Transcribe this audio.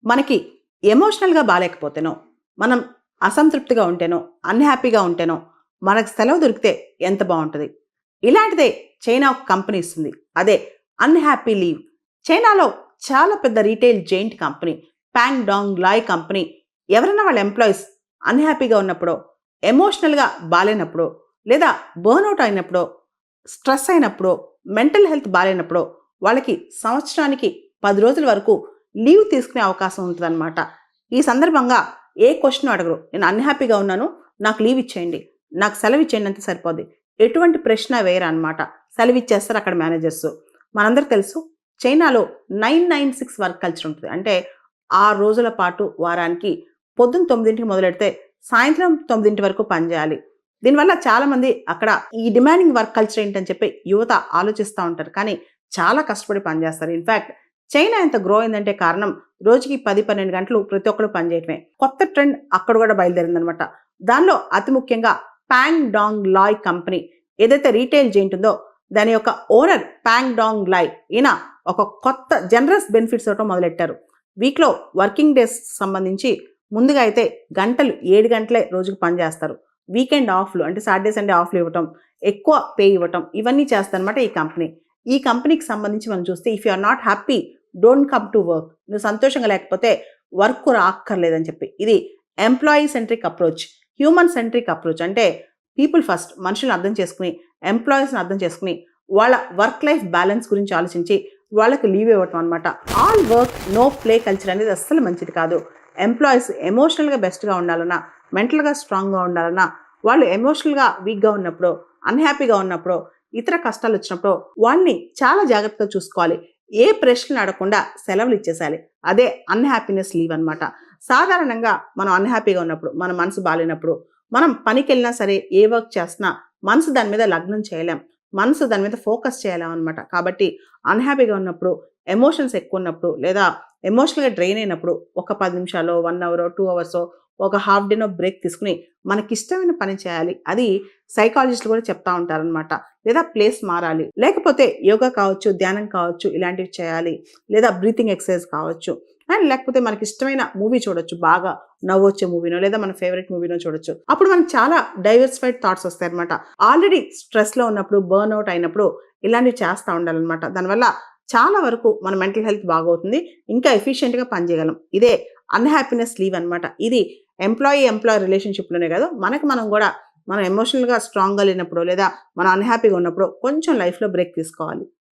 మనకి ఎమోషనల్‌గా బాలేకపోతేనో, మనం అసంతృప్తిగా ఉంటేనో, అన్‌హ్యాపీగా ఉంటేనో, మనకు సెలవు దొరికితే ఎంత బావుంటది. ఇలాంటిదే చైనా ఒక కంపెనీ ఇస్తుంది. అదే అన్‌హ్యాపీ లీవ్. చైనాలో చాలా పెద్ద retail giant company. Pang Dong Lai company ఎవరైనా వాళ్ళ ఎంప్లాయీస్ అన్‌హ్యాపీగా ఉన్నప్పుడో, ఎమోషనల్‌గా బాలేనప్పుడో, లేదా బర్న్‌ఔట్ అయినప్పుడో, స్ట్రెస్ అయినప్పుడో, మెంటల్ హెల్త్ బాలేనప్పుడో, వాళ్ళకి సంవత్సరానికి 10 రోజుల వరకు లీవ్ తీసుకునే అవకాశం ఉంటదనమాట. ఈ సందర్భంగా ఏ క్వెషన్ అడగరు. నేను అన్‌హ్యాపీగా ఉన్నాను. నాకు లీవ్ ఇచ్చేయండి. నాకు సెలవిచ్చేయండి అంతే సరిపోద్ది. ఎటువంటి ప్రశ్న వేయరనమాట. సెలవిచ్చేస్తారు అక్కడ మేనేజర్సు. మనందరికి తెలుసు చైనాలో 996 వర్క్ కల్చర్ ఉంటది. అంటే 6 రోజుల పాటు వారానికి పొద్దున 9కి మొదలెడితే సాయంత్రం 9 వరకు పని జేయాలి. దీనివల్ల చాలామంది అక్కడ ఈ డిమాండింగ్ వర్క్ కల్చర్ ఏంటని చెప్పి యువత ఆలోచిస్తా ఉంటారు. కానీ చాలా కష్టపడి పని జేస్తారు. ఇన్‌ఫాక్ట్ చైనా ఎంత గ్రో అయిందంటే కారణం రోజుకి 10, 12 గంటలు ప్రతి ఒక్కళ్ళు పని చేయటమే. కొత్త ట్రెండ్ అక్కడ కూడా బయలుదేరిందనమాట. దానిలో అతి ముఖ్యంగా పాంగ్ డాంగ్ లాయ్ కంపెనీ ఏదైతే రీటైల్ జెయింట్ ఉందో దాని యొక్క ఓనర్ పాంగ్ డాంగ్ లాయ్ ఈయన ఒక కొత్త జనరస్ బెనిఫిట్స్ ఇవ్వటం మొదలెట్టారు. వీక్‌లో వర్కింగ్ డేస్ సంబంధించి ముందుగా అయితే గంటలు 7 గంటలే రోజుకి పని చేస్తారు. వీకెండ్ ఆఫ్‌లు అంటే సాటర్‌డే, సండే ఆఫ్‌లు ఇవ్వటం, ఎక్కువ పే ఇవ్వటం ఇవన్నీ చేస్తదనమాట ఈ కంపెనీ. ఈ కంపెనీకి సంబంధించి మనం చూస్తే if you are not happy don't come to work. నువ్వు సంతోషంగా లేకపోతే వర్క్ రాక్కర్లేదని చెప్పి. ఇది employee centric approach. Human centric approach. అంటే పీపుల్ ఫస్ట్ మనుషుల్ని అర్థం చేసుకొని, ఎంప్లాయీస్‌ని అర్థం చేసుకొని, వాళ్ళ వర్క్ లైఫ్ బ్యాలెన్స్ గురించి ఆలోచించి వాళ్ళకి లీవ్ ఇవ్వటం అనమాట. All work no play culture అనేది అస్సలు మంచిది కాదు. ఎంప్లాయీస్ ఎమోషనల్‌గా బెస్ట్‌గా ఉండాలన్నా, మెంటల్‌గా స్ట్రాంగ్‌గా ఉండాలన్నా, వాళ్ళు ఎమోషనల్‌గా వీక్‌గా ఉన్నప్పుడో, అన్‌హ్యాపీగా ఉన్నప్పుడో, ఇతర కష్టాలొచ్చినప్పుడు వాళ్ళని చాలా జాగ్రత్తగా చూసుకోవాలి. ఏ ప్రశ్నలు అడగకుండా సెలవులు ఇచ్చేసేయాలి. అదే అన్‌హ్యాపీనెస్ లీవ్ అనమాట. సాధారణంగా మనం అన్‌హ్యాపీగా ఉన్నప్పుడు, మన మనసు బాలేనప్పుడు, మనం పనికెళ్ళినా సరే, ఏ వర్క్ చేస్తున్నా మనసు దాని మీద లగ్నం చేయలేం. మనసు దాని మీద ఫోకస్ చేయలేమనమాట. కాబట్టి అన్‌హ్యాపీగా ఉన్నప్పుడు, ఎమోషన్స్ ఎక్కువున్నప్పుడు, లేదా ఎమోషనల్‌గా డ్రైన్ అయినప్పుడు ఒక 10 నిమిషాలో, 1 అవరో, 2 అవర్సో, ఒక హాఫ్ డేనో బ్రేక్ తీసుకొని మనకిష్టమైన పని చేయాలి. అది సైకాలజిస్టులు కూడా చెప్తా ఉంటారనమాట. లేదా ప్లేస్ మారాలి. లేకపోతే యోగా కావచ్చు, ధ్యానం కావచ్చు, ఇలాంటివి చేయాలి. లేదా బ్రీతింగ్ ఎక్సర్సైజ్ కావచ్చు. అండ్ లేకపోతే మనకిష్టమైన మూవీ చూడొచ్చు. బాగా నవ్వొచ్చే మూవీనో, లేదా మన ఫేవరెట్ మూవీనో చూడొచ్చు. అప్పుడు మనకు చాలా డైవర్సిఫైడ్ థాట్స్ వస్తాయన్నమాట. ఆల్రెడీ స్ట్రెస్‌లో ఉన్నప్పుడు, బర్న్‌ఔట్ అయినప్పుడు ఇలాంటివి చేస్తా ఉండాలన్నమాట. దానివల్ల చాలా వరకు మన మెంటల్ హెల్త్ బాగవుతుంది. ఇంకా ఎఫిషియెంట్‌గా పని చేయగలం. ఇదే అన్‌హ్యాపీనెస్ లీవ్ అనమాట. ఇది ఎంప్లాయీ రిలేషన్‌షిప్‌లోనే కాదు, మనకు మనం గూడా మనం ఎమోషనల్‌గా స్ట్రాంగ్‌గా లేనప్పుడో, లేదా మనం అన్‌హ్యాపీగా ఉన్నప్పుడో కొంచెం లైఫ్‌లో బ్రేక్ తీసుకోవాలి.